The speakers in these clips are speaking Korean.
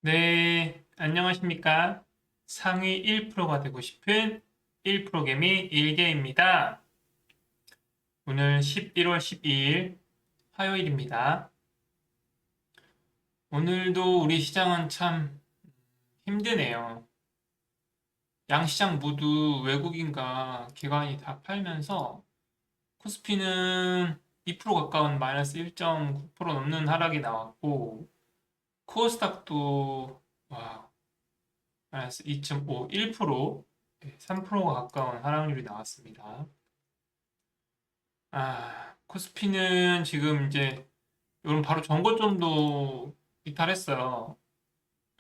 네, 안녕하십니까? 상위 1%가 되고 싶은 1% 개미 일개입니다. 오늘 11월 12일 화요일입니다. 오늘도 우리 시장은 참 힘드네요. 양시장 모두 외국인과 기관이 다 팔면서 코스피는 2% 가까운 마이너스 1.9% 넘는 하락이 나왔고 코스닥도 와, 마이너스 2.5, 1%, 3%가 가까운 하락률이 나왔습니다. 코스피는 지금 이제, 이건 바로 전고점도 이탈했어요.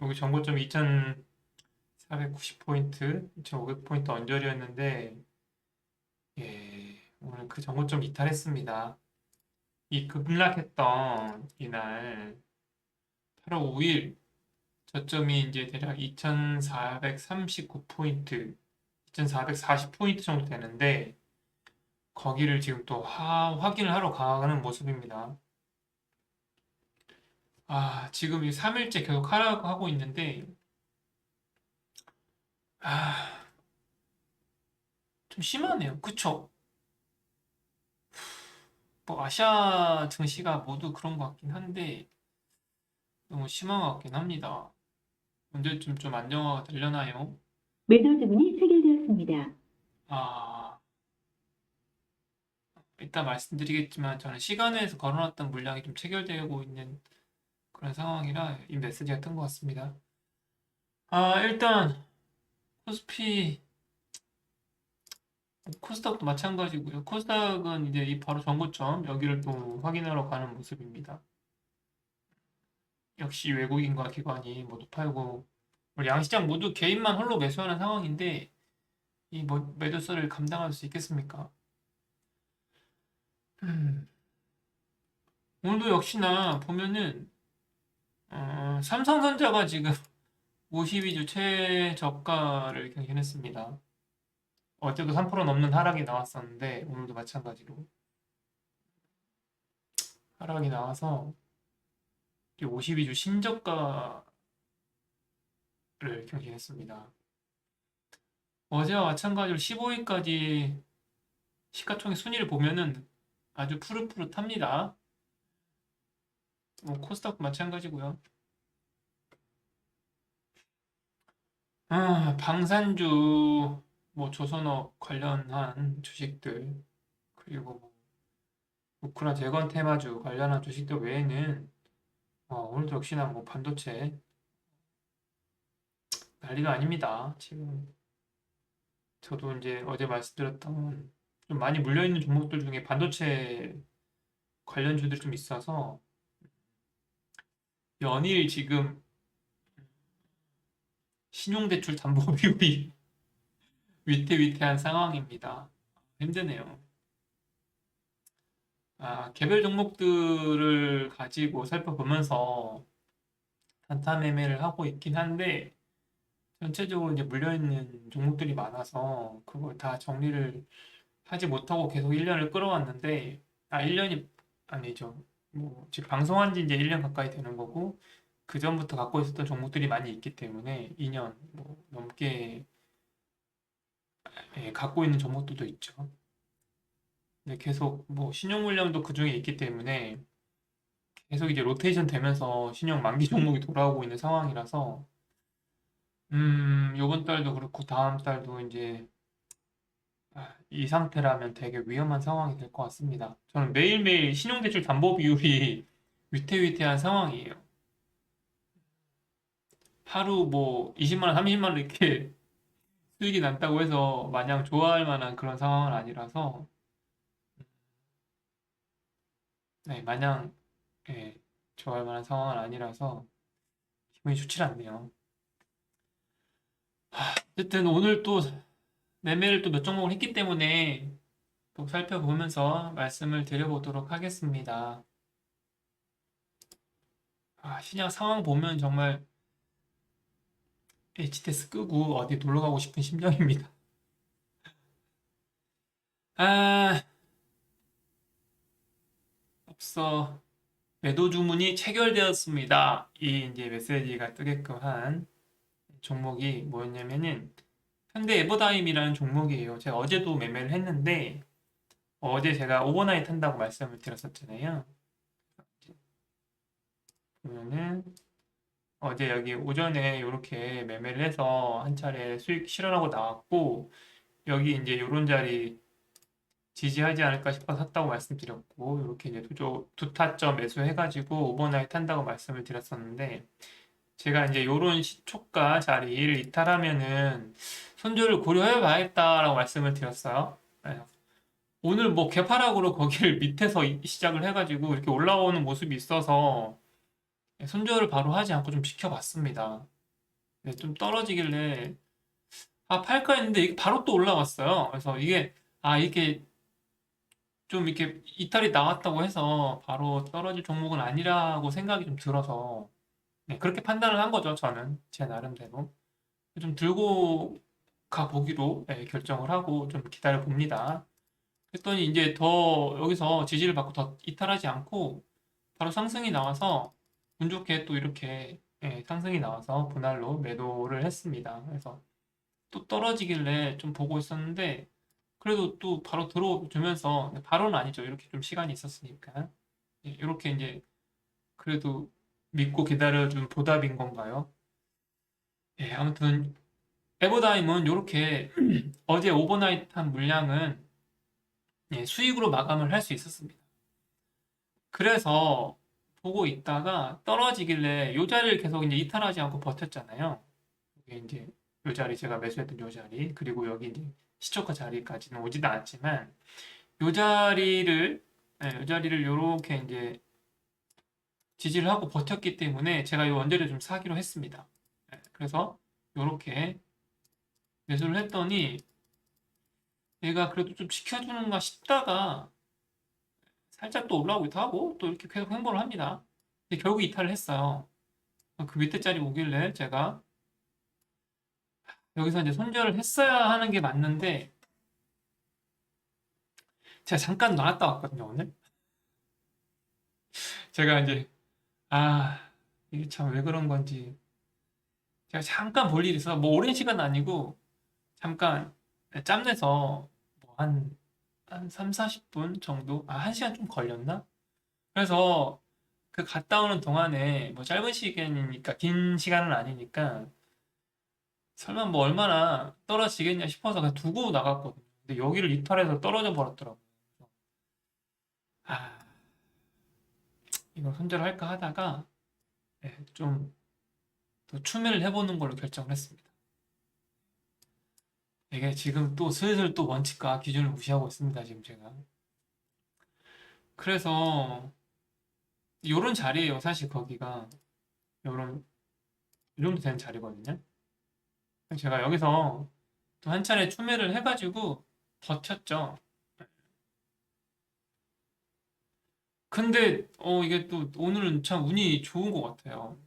여기 전고점 2490포인트, 2500포인트 언저리였는데, 오늘 그 전고점 이탈했습니다. 이 급락했던 이날, 8월 5일, 저점이 이제 대략 2439포인트, 2440포인트 정도 되는데, 거기를 지금 또 확인을 하러 가는 모습입니다. 지금 이 3일째 계속 하락하고 있는데, 아, 좀 심하네요. 그쵸? 뭐, 아시아 증시가 모두 그런 것 같긴 한데, 너무 심한 것 같긴 합니다. 언제쯤 좀 안정화가 되려나요? 매도 주문이 체결되었습니다. 아, 이따 말씀드리겠지만, 저는 시간에서 걸어놨던 물량이 좀 체결되고 있는 그런 상황이라 이 메시지가 뜬 것 같습니다. 일단, 코스피 코스닥도 마찬가지고요. 코스닥은 이제 이 바로 전고점 여기를 또 확인하러 가는 모습입니다. 역시 외국인과 기관이 모두 팔고 우리 양시장 모두 개인만 홀로 매수하는 상황인데 이 매도세를 감당할 수 있겠습니까? 음, 오늘도 역시나 보면은 삼성전자가 지금 52주 최저가를 경신했습니다. 어제도 3% 넘는 하락이 나왔었는데 오늘도 마찬가지로 하락이 나와서 52주 신저가를 경신했습니다. 어제와 마찬가지로 15일까지 시가총액 순위를 보면은 아주 푸릇푸릇합니다. 코스닥도 마찬가지고요. 방산주, 뭐 조선업 관련한 주식들, 그리고 뭐 우크라 재건 테마주 관련한 주식들 외에는 오늘도 역시나 뭐 반도체 난리도 아닙니다. 지금 저도 이제 어제 말씀드렸던 좀 많이 물려있는 종목들 중에 반도체 관련주들이 좀 있어서 연일 지금 신용대출 담보 비율이 위태위태한 상황입니다. 힘드네요. 개별 종목들을 가지고 살펴보면서 단타 매매를 하고 있긴 한데 전체적으로 이제 물려있는 종목들이 많아서 그걸 다 정리를 하지 못하고 계속 1년을 끌어왔는데 1년이 아니죠. 뭐 지금 방송한 지 이제 1년 가까이 되는 거고 그 전부터 갖고 있었던 종목들이 많이 있기 때문에 2년 뭐 넘게 갖고 있는 종목들도 있죠. 근데 계속 뭐 신용 물량도 그 중에 있기 때문에 계속 이제 로테이션 되면서 신용 만기 종목이 돌아오고 있는 상황이라서 요번 달도 그렇고 다음 달도 이제 이 상태라면 되게 위험한 상황이 될 것 같습니다. 저는 매일매일 신용대출 담보 비율이 위태위태한 상황이에요. 하루 뭐 20만 원, 30만 원 이렇게 수익이 난다고 해서 마냥 좋아할 만한 그런 상황은 아니라서 네, 마냥 예, 좋아할 만한 상황은 아니라서 기분이 좋지 않네요. 어쨌든 오늘 또 매매를 또 몇 종목을 했기 때문에 또 살펴보면서 말씀을 드려보도록 하겠습니다. 시장 상황 보면 정말 HTS 끄고 어디 놀러 가고 싶은 심정입니다. 아, 없어. 매도 주문이 체결되었습니다. 이 이제 메시지가 뜨게끔 한 종목이 뭐였냐면은 현대 에버다임이라는 종목이에요. 제가 어제도 매매를 했는데 어제 제가 오버나잇 한다고 말씀을 드렸었잖아요. 보면은 어제 여기 오전에 이렇게 매매를 해서 한 차례 수익 실현하고 나왔고 여기 이제 요런 자리 지지하지 않을까 싶어서 샀다고 말씀드렸고 이렇게 이제 두 타점 매수해가지고 오버나잇 한다고 말씀을 드렸었는데 제가 이제 요런 시초가 자리를 이탈하면은 손절을 고려해 봐야겠다라고 말씀을 드렸어요. 네. 오늘 뭐 개파락으로 거기를 밑에서 시작을 해가지고 이렇게 올라오는 모습이 있어서 손절을 바로 하지 않고 좀 지켜봤습니다. 네, 좀 떨어지길래 아 팔까 했는데 이게 바로 또 올라왔어요. 그래서 이게 이게 좀 이렇게 이탈이 나왔다고 해서 바로 떨어질 종목은 아니라고 생각이 좀 들어서 네, 그렇게 판단을 한 거죠. 저는 제 나름대로 좀 들고 가 보기로 결정을 하고 좀 기다려 봅니다. 그랬더니 이제 더 여기서 지지를 받고 더 이탈하지 않고 바로 상승이 나와서 운 좋게 또 이렇게 상승이 나와서 분할로 매도를 했습니다. 그래서 또 떨어지길래 좀 보고 있었는데 그래도 또 바로 들어주면서 바로는 아니죠. 이렇게 좀 시간이 있었으니까 이렇게 이제 그래도 믿고 기다려준 보답인 건가요? 아무튼 에버다임은 이렇게 어제 오버나잇 한 물량은 수익으로 마감을 할 수 있었습니다. 그래서 보고 있다가 떨어지길래 요 자리를 계속 이제 이탈하지 않고 버텼잖아요. 이게 이제 요 자리 제가 매수했던 요 자리 그리고 여기 이제 시초가 자리까지는 오지도 않지만 요 자리를 요 자리를 요렇게 이제 지지를 하고 버텼기 때문에 제가 이 원재료 좀 사기로 했습니다. 그래서 요렇게 매수를 했더니 얘가 그래도 좀 지켜주는가 싶다가 살짝 또 올라오기도 하고 또 이렇게 계속 횡보를 합니다. 근데 결국 이탈을 했어요. 그 밑에 자리 오길래 제가 여기서 이제 손절을 했어야 하는 게 맞는데 제가 잠깐 나갔다 왔거든요, 오늘. 제가 이제 아 이게 참 왜 그런 건지 제가 잠깐 볼 일이 있어서 뭐 오랜 시간 아니고 잠깐 짬내서 뭐한 3, 40분 정도? 1시간 좀 걸렸나? 그래서 그 갔다 오는 동안에 뭐 짧은 시간이니까 긴 시간은 아니니까 설마 뭐 얼마나 떨어지겠냐 싶어서 그냥 두고 나갔거든요. 근데 여기를 이탈해서 떨어져 버렸더라고요. 아, 이걸 손절할까 하다가 좀 더 추매를 해보는 걸로 결정을 했습니다. 이게 지금 또 슬슬 또 원칙과 기준을 무시하고 있습니다, 지금 제가. 그래서 요런 자리예요, 사실 거기가. 요런 이 정도 되는 자리거든요. 제가 여기서 또 한 차례 추매를 해가지고 버텼죠. 근데 이게 또 오늘은 참 운이 좋은 것 같아요.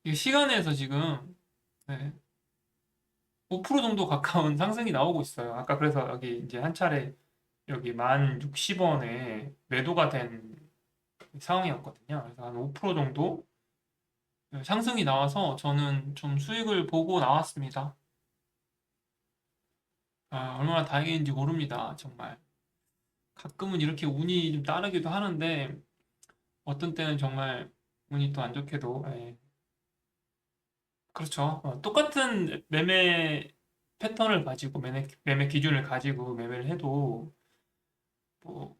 이게 시간에서 지금 네, 5% 정도 가까운 상승이 나오고 있어요. 아까 그래서 여기 이제 한 차례 여기 1060원에 매도가 된 상황이었거든요. 그래서 한 5% 정도 상승이 나와서 저는 좀 수익을 보고 나왔습니다. 얼마나 다행인지 모릅니다. 정말. 가끔은 이렇게 운이 좀 따르기도 하는데 어떤 때는 정말 운이 또 안 좋게도 그렇죠. 똑같은 매매 패턴을 가지고 매매 기준을 가지고 매매를 해도 뭐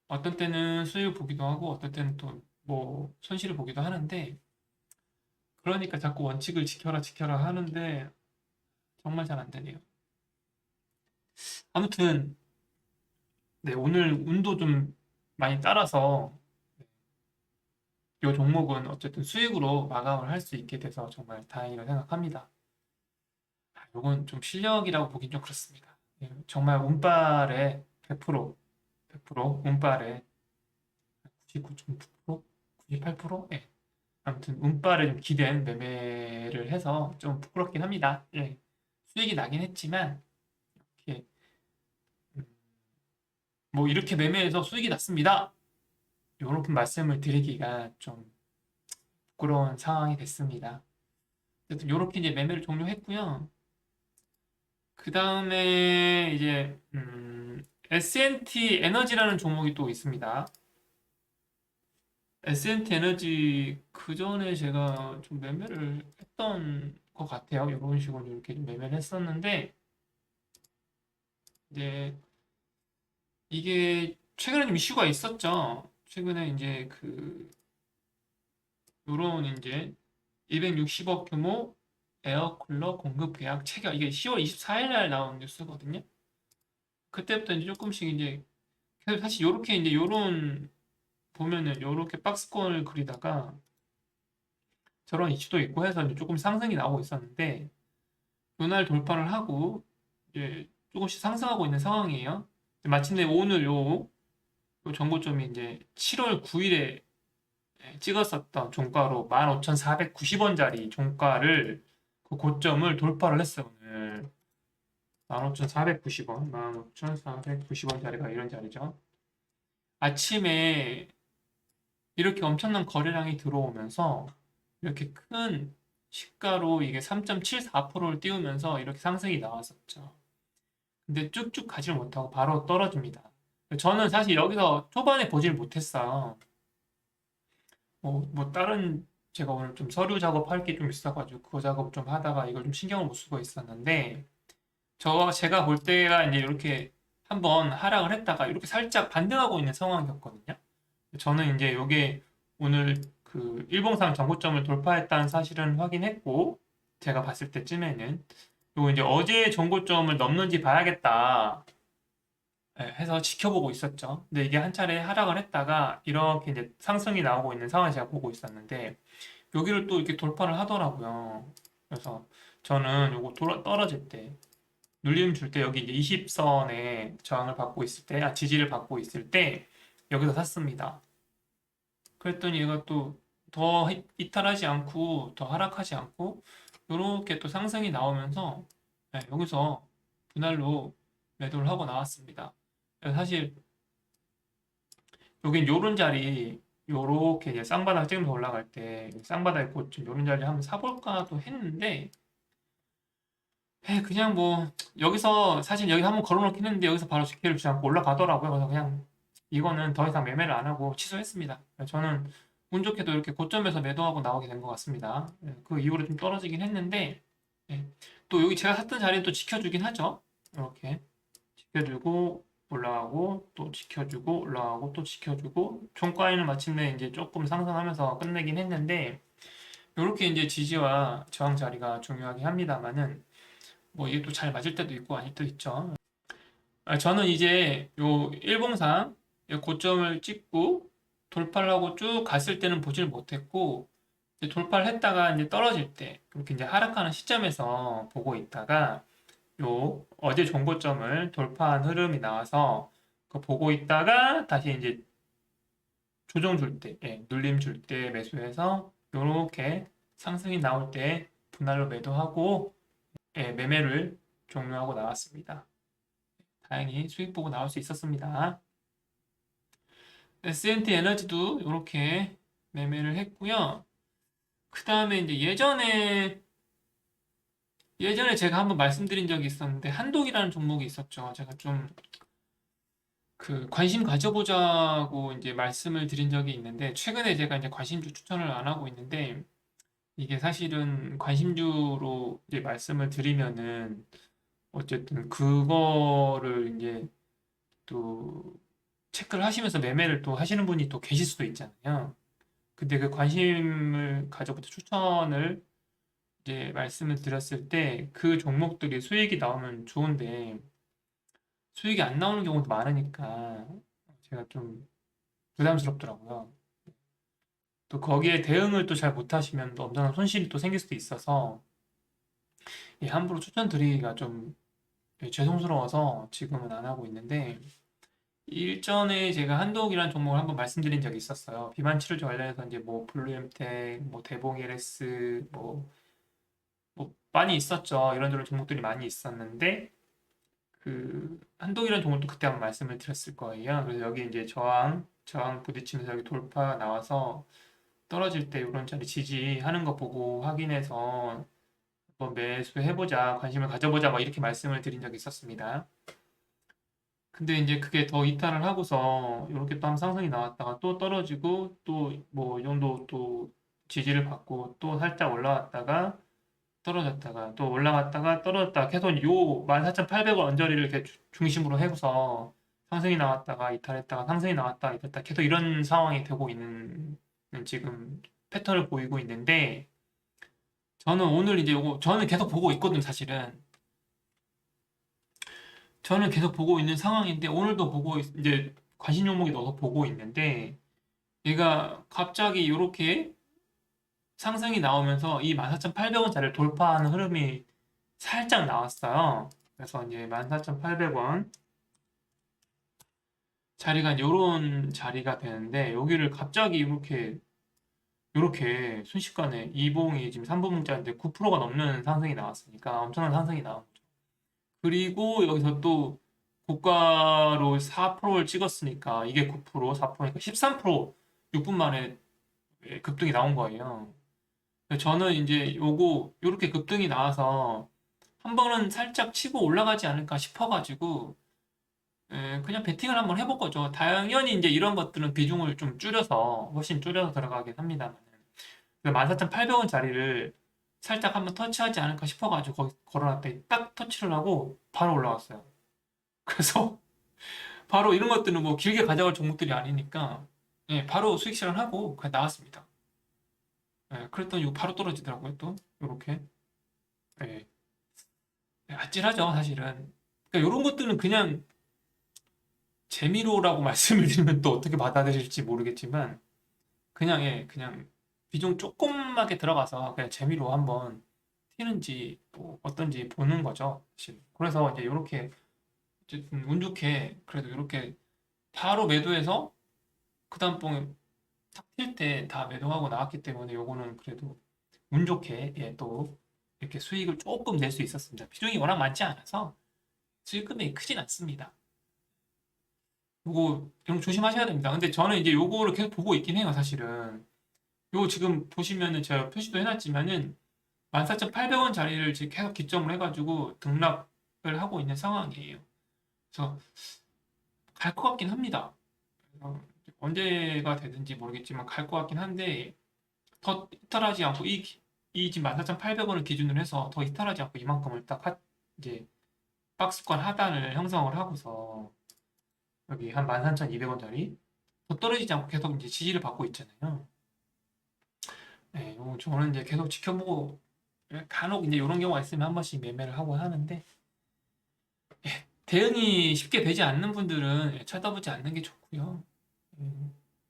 어떤 때는 수익을 보기도 하고 어떤 때는 또 뭐 손실을 보기도 하는데 그러니까 자꾸 원칙을 지켜라 지켜라 하는데 정말 잘 안 되네요. 아무튼 네, 오늘 운도 좀 많이 따라서 이 종목은 어쨌든 수익으로 마감을 할 수 있게 돼서 정말 다행이라고 생각합니다. 이건 좀 실력이라고 보긴 좀 그렇습니다. 정말 운빨에 100%, 100% 운빨에 99.9%, 98%? 예. 아무튼 운빨에 좀 기댄 매매를 해서 좀 부끄럽긴 합니다. 예. 수익이 나긴 했지만 이렇게 음, 뭐 이렇게 매매해서 수익이 났습니다. 이렇게 말씀을 드리기가 좀 부끄러운 상황이 됐습니다. 어쨌든 이렇게 이제 매매를 종료했고요. 그 다음에 이제 S&T 에너지라는 종목이 또 있습니다. S&T 에너지 그 전에 제가 좀 매매를 했던 것 같아요. 이런 식으로 이렇게 좀 매매를 했었는데 이제 이게 최근에 좀 이슈가 있었죠. 최근에 이제 그 요런 이제 260억 규모 에어쿨러 공급 계약 체결 이게 10월 24일 날 나온 뉴스거든요. 그때부터 이제 조금씩 이제 그래서 사실 요렇게 이제 요런 보면은 요렇게 박스권을 그리다가 저런 이슈도 있고 해서 이제 조금 상승이 나오고 있었는데 요날 돌파를 하고 이제 조금씩 상승하고 있는 상황이에요. 마침내 오늘 요 정고점이 이제 7월 9일에 찍었었던 종가로 15,490원짜리 종가를 그 고점을 돌파를 했어요. 오늘 15,490원, 15,490원짜리가 이런 자리죠. 아침에 이렇게 엄청난 거래량이 들어오면서 이렇게 큰 시가로 이게 3.74%를 띄우면서 이렇게 상승이 나왔었죠. 근데 쭉쭉 가지를 못하고 바로 떨어집니다. 저는 사실 여기서 초반에 보질 못했어요. 뭐 다른 제가 오늘 좀 서류 작업할 게 좀 있어가지고 그거 작업 좀 하다가 이걸 좀 신경을 못 쓰고 있었는데 제가 볼 때가 이제 이렇게 한번 하락을 했다가 이렇게 살짝 반등하고 있는 상황이었거든요. 저는 이제 이게 오늘 그 일봉상 정고점을 돌파했다는 사실은 확인했고 제가 봤을 때쯤에는 요 이제 어제 정고점을 넘는지 봐야겠다 해서 지켜보고 있었죠. 근데 이게 한 차례 하락을 했다가 이렇게 이제 상승이 나오고 있는 상황을 제가 보고 있었는데 여기를 또 이렇게 돌파를 하더라고요. 그래서 저는 요거 떨어질 때 눌림 줄 때 여기 이제 20선에 저항을 받고 있을 때, 지지를 받고 있을 때 여기서 샀습니다. 그랬더니 얘가 또 더 이탈하지 않고 더 하락하지 않고 이렇게 또 상승이 나오면서 여기서 분할로 매도를 하고 나왔습니다. 사실 여긴 요런 자리 요렇게 이제 쌍바닥 찍으면서 올라갈 때 쌍바닥 고점 요런 자리 한번 사볼까도 했는데 그냥 뭐 여기서 사실 여기 한번 걸어놓긴 했는데 여기서 바로 기회를 주지 않고 올라가더라고요. 그래서 그냥 이거는 더 이상 매매를 안 하고 취소했습니다. 저는 운 좋게도 이렇게 고점에서 매도하고 나오게 된 것 같습니다. 그 이후로 좀 떨어지긴 했는데 예, 또 여기 제가 샀던 자리는 또 지켜주긴 하죠. 이렇게 지켜주고 올라가고 또 지켜주고 올라가고 또 지켜주고 종가에는 마침내 이제 조금 상승하면서 끝내긴 했는데 이렇게 이제 지지와 저항 자리가 중요하긴 합니다만은 뭐 이게 또 잘 맞을 때도 있고 아닐 때도 있죠. 저는 이제 요 일봉상 고점을 찍고 돌파를 하고 쭉 갔을 때는 보질 못했고 이제 돌파를 했다가 이제 떨어질 때 그렇게 이제 하락하는 시점에서 보고 있다가 요 어제 종고점을 돌파한 흐름이 나와서 그 보고 있다가 다시 이제 조정 줄 때, 눌림 줄 때 매수해서 요렇게 상승이 나올 때 분할로 매도하고 매매를 종료하고 나왔습니다. 다행히 수익 보고 나올 수 있었습니다. S&T 에너지도 이렇게 매매를 했고요. 그 다음에 이제 예전에 제가 한번 말씀드린 적이 있었는데 한독이라는 종목이 있었죠. 제가 좀 그 관심 가져보자고 이제 말씀을 드린 적이 있는데 최근에 제가 이제 관심주 추천을 안 하고 있는데 이게 사실은 관심주로 이제 말씀을 드리면은 어쨌든 그거를 이제 또 체크를 하시면서 매매를 또 하시는 분이 또 계실 수도 있잖아요. 근데 그 관심을 가져부터 추천을 이제 말씀을 드렸을 때 그 종목들이 수익이 나오면 좋은데 수익이 안 나오는 경우도 많으니까 제가 좀 부담스럽더라고요. 또 거기에 대응을 또 잘 못하시면 또 엄청난 손실이 또 생길 수도 있어서 함부로 추천드리기가 좀 죄송스러워서 지금은 안 하고 있는데 일전에 제가 한독이라는 종목을 한번 말씀드린 적이 있었어요. 비만 치료제 관련해서 이제 뭐 블루엠텍, 뭐 대봉 LS, 뭐 많이 있었죠. 이런저런 종목들이 많이 있었는데 그 한독이라는 종목도 그때 한번 말씀을 드렸을 거예요. 그래서 여기 이제 저항 부딪히면서 여기 돌파 나와서 떨어질 때 이런 자리 지지하는 거 보고 확인해서 한번 매수해보자, 관심을 가져보자, 막 이렇게 말씀을 드린 적이 있었습니다. 근데 이제 그게 더 이탈을 하고서 이렇게 또 한 상승이 나왔다가 또 떨어지고 또 뭐 이 정도 또 지지를 받고 또 살짝 올라왔다가 떨어졌다가 또 올라갔다가 떨어졌다가 계속 요 14,800원 언저리를 이렇게 중심으로 해서 상승이 나왔다가 이탈했다가 상승이 나왔다가 이탈했다가 계속 이런 상황이 되고 있는 지금 패턴을 보이고 있는데 저는 오늘 이제 요거 저는 계속 보고 있거든요, 사실은. 저는 계속 보고 있는 상황인데 오늘도 이제 관심 종목이 넣어서 보고 있는데 얘가 갑자기 이렇게 상승이 나오면서 이 14,800원짜리를 돌파하는 흐름이 살짝 나왔어요. 그래서 이제 14,800원 자리가 이런 자리가 되는데 여기를 갑자기 이렇게 순식간에 이봉이 지금 3분봉짜리인데 9%가 넘는 상승이 나왔으니까 엄청난 상승이 나온 거죠. 그리고 여기서 또 고가로 4%를 찍었으니까 이게 9%, 4%니까 13% 6분 만에 급등이 나온 거예요. 저는 이제 요렇게 급등이 나와서 한 번은 살짝 치고 올라가지 않을까 싶어가지고 그냥 베팅을 한번 해볼 거죠. 당연히 이제 이런 것들은 비중을 좀 훨씬 줄여서 들어가긴 합니다만 14,800원짜리를 살짝 한번 터치하지 않을까 싶어가지고 거기 걸어놨더니 딱 터치를 하고 바로 올라왔어요. 그래서 바로 이런 것들은 뭐 길게 가져갈 종목들이 아니니까 바로 수익 실현하고 그냥 나왔습니다. 그랬더니 이거 바로 떨어지더라고요 또 요렇게. 예, 아찔하죠 사실은. 그러니까 이런 것들은 그냥 재미로라고 말씀을 드리면 또 어떻게 받아들일지 모르겠지만 그냥 비중 조그맣게 들어가서 그냥 재미로 한번 튀는지 뭐 어떤지 보는 거죠. 사실. 그래서 이제 이렇게 어쨌든 운 좋게 그래도 이렇게 바로 매도해서 그 다음번에 탁 튈 때 다 매도하고 나왔기 때문에 요거는 그래도 운 좋게 또 이렇게 수익을 조금 낼 수 있었습니다. 비중이 워낙 많지 않아서 수익 금액이 크진 않습니다. 요거 좀 조심하셔야 됩니다. 근데 저는 이제 요거를 계속 보고 있긴 해요, 사실은. 요거 지금 보시면은 제가 표시도 해놨지만은 14,800원 자리를 지금 계속 기점으로 해가지고 등락을 하고 있는 상황이에요. 그래서 갈 것 같긴 합니다. 그래서 언제가 되든지 모르겠지만 갈 것 같긴 한데 더 이탈하지 않고 이 지금 14,800원을 기준으로 해서 더 이탈하지 않고 이만큼을 딱 이제 박스권 하단을 형성을 하고서 여기 한 13,200원짜리 더 떨어지지 않고 계속 이제 지지를 받고 있잖아요. 네, 요거 저는 이제 계속 지켜보고 간혹 이제 이런 경우가 있으면 한 번씩 매매를 하고 하는데 대응이 쉽게 되지 않는 분들은 쳐다보지 않는 게 좋고요.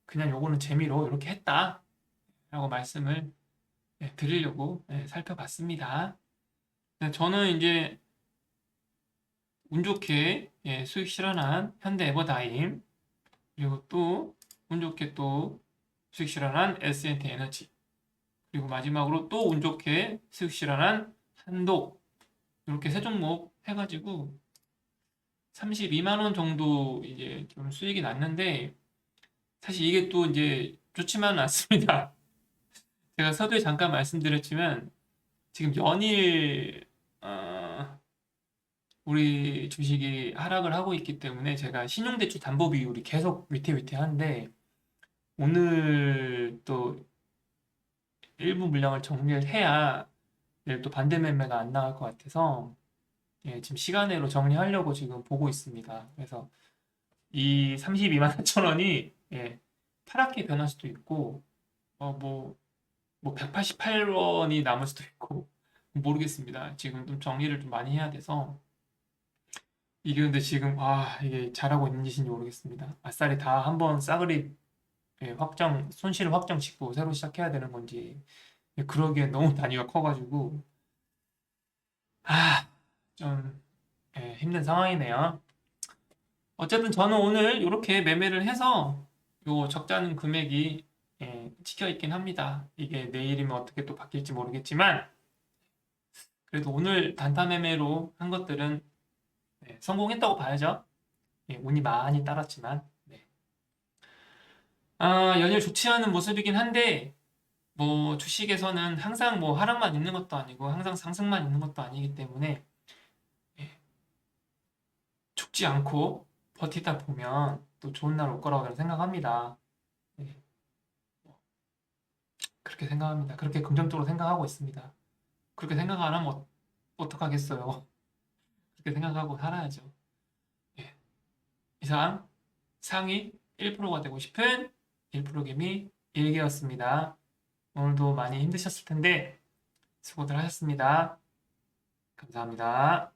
그냥 요거는 재미로 이렇게 했다라고 말씀을 드리려고 살펴봤습니다. 저는 이제 운 좋게 수익 실현한 현대 에버다임 그리고 또 운 좋게 또 수익 실현한 S&T 에너지 그리고 마지막으로 또 운 좋게 수익 실현한 한독 이렇게 세 종목 해가지고 32만 원 정도 이제 좀 수익이 났는데 사실 이게 또 이제 좋지만은 않습니다. 제가 서두에 잠깐 말씀드렸지만 지금 연일 우리 주식이 하락을 하고 있기 때문에 제가 신용대출 담보 비율이 계속 위태위태한데 오늘 또 일부 물량을 정리를 해야 내일 또 반대 매매가 안 나갈 것 같아서 지금 시간으로 정리하려고 지금 보고 있습니다. 그래서 이 32만 4천 원이 파랗게 변할 수도 있고 뭐 188원이 남을 수도 있고 모르겠습니다. 지금 좀 정리를 좀 많이 해야 돼서 이게 근데 지금 이게 잘하고 있는 짓인지 모르겠습니다. 아싸리 다 한번 싸그리 손실을 확정 짓고 새로 시작해야 되는 건지 그러기엔 너무 단위가 커가지고 좀 힘든 상황이네요. 어쨌든 저는 오늘 이렇게 매매를 해서 요 적자는 금액이 찍혀 있긴 합니다. 이게 내일이면 어떻게 또 바뀔지 모르겠지만 그래도 오늘 단타 매매로 한 것들은 네, 성공했다고 봐야죠. 예, 운이 많이 따랐지만. 네. 연일 좋지 않은 모습이긴 한데, 뭐, 주식에서는 항상 뭐 하락만 있는 것도 아니고, 항상 상승만 있는 것도 아니기 때문에, 예, 죽지 않고 버티다 보면 또 좋은 날 올 거라고 저는 생각합니다. 네, 그렇게 생각합니다. 그렇게 긍정적으로 생각하고 있습니다. 그렇게 생각 안 하면 어떡하겠어요. 그렇게 생각하고 살아야죠. 예, 이상 상위 1%가 되고 싶은 1% 개미 일기였습니다. 오늘도 많이 힘드셨을 텐데 수고들 하셨습니다. 감사합니다.